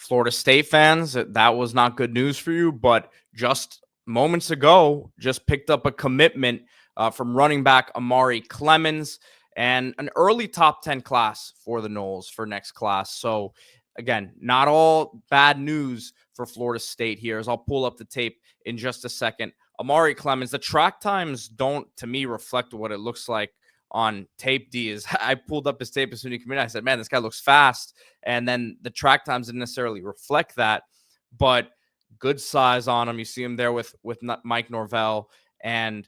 Florida State fans, that was not good news for you, but just moments ago, just picked up a commitment from running back Amari Clemons, and an early top 10 class for the Noles for next class. So again, not all bad news for Florida State here, as I'll pull up the tape in just a second. Amari Clemons, the track times don't, to me, reflect what it looks like on tape. I pulled up his tape as soon as he came in. I said, man, this guy looks fast. And then the track times didn't necessarily reflect that, but good size on him. You see him there with Mike Norvell, and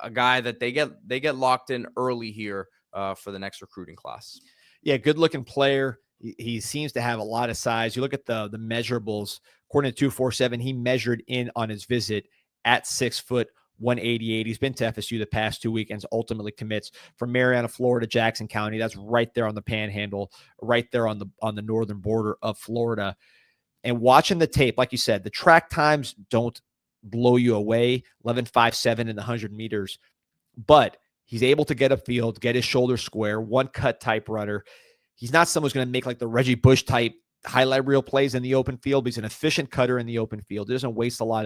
a guy that they get locked in early here for the next recruiting class. Yeah, good looking player. He seems to have a lot of size. You look at the measurables. According to 247, he measured in on his visit at 6 foot 188. He's been to FSU the past 2 weekends, ultimately commits from Marietta, Florida, Jackson County. That's right there on the panhandle, right there on the northern border of Florida. And watching the tape, like you said, the track times don't blow you away, 11.57 in the 100 meters. But he's able to get upfield, get his shoulder square, one cut type runner. He's not someone who's going to make like the Reggie Bush type highlight reel plays in the open field, but he's an efficient cutter in the open field. He doesn't waste a lot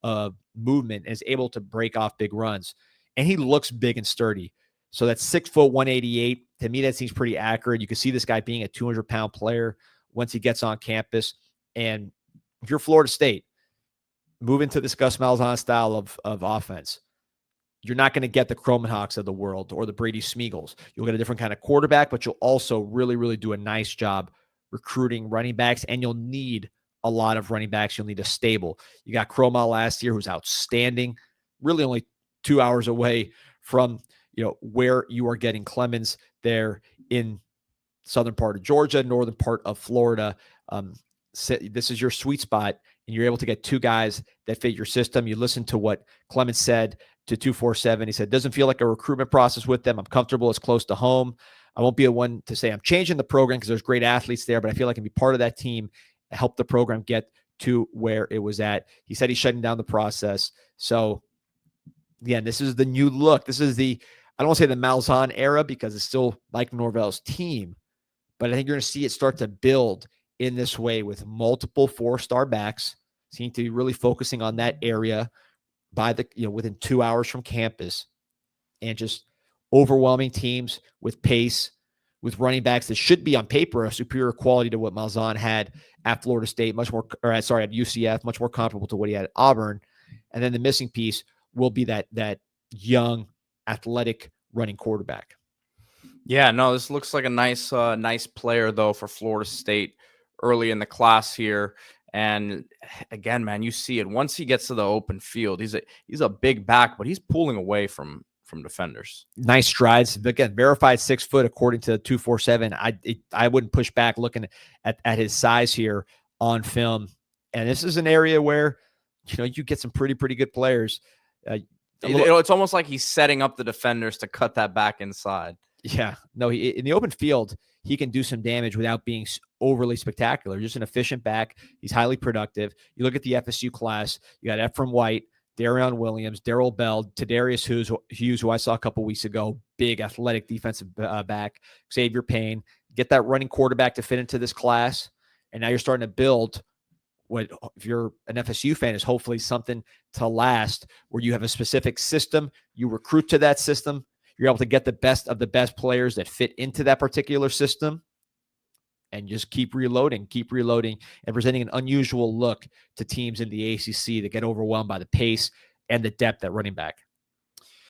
of movement and is able to break off big runs. And he looks big and sturdy. So that's 6 foot 188. To me, that seems pretty accurate. You can see this guy being a 200-pound player once he gets on campus. And if you're Florida State, move into this Gus Malzahn style of offense. You're not going to get the Cromanhawks of the world or the Brady Smigiels. You'll get a different kind of quarterback, but you'll also really, really do a nice job recruiting running backs, and you'll need a lot of running backs. You'll need a stable. You got Cromwell last year, who's outstanding, really only 2 hours away from where you are getting Clemons there in southern part of Georgia, northern part of Florida. This is your sweet spot, and you're able to get two guys that fit your system. You listen to what Clemons said to 247. He said, doesn't feel like a recruitment process with them. I'm comfortable. It's close to home. I won't be a one to say I'm changing the program because there's great athletes there, but I feel like I can be part of that team and help the program get to where it was at. He said he's shutting down the process. So again, this is the new look. This is I don't want to say the Malzahn era because it's still Mike Norvell's team, but I think you're going to see it start to build in this way with multiple 4-star backs. Seem to be really focusing on that area by within 2 hours from campus, and just overwhelming teams with pace, with running backs that should be on paper a superior quality to what Malzahn had at Florida State, at UCF, much more comparable to what he had at Auburn. And then the missing piece will be that young, athletic running quarterback. Yeah, no, this looks like a nice player though for Florida State early in the class here. And again, man, you see it once he gets to the open field. He's a big back, but he's pulling away from defenders. Nice strides. Again, verified 6 foot according to 247. I wouldn't push back looking at his size here on film. And this is an area where you get some pretty good players. It's almost like he's setting up the defenders to cut that back inside. Yeah, no, in the open field, he can do some damage without being overly spectacular. Just an efficient back. He's highly productive. You look at the FSU class, you got Ephraim White, Darion Williams, Darrell Bell, Tadarius Hughes, who I saw a couple weeks ago, big athletic defensive back, Xavier Payne. Get that running quarterback to fit into this class, and now you're starting to build what, if you're an FSU fan, is hopefully something to last, where you have a specific system, you recruit to that system, you're able to get the best of the best players that fit into that particular system, and just keep reloading, and presenting an unusual look to teams in the ACC that get overwhelmed by the pace and the depth at running back.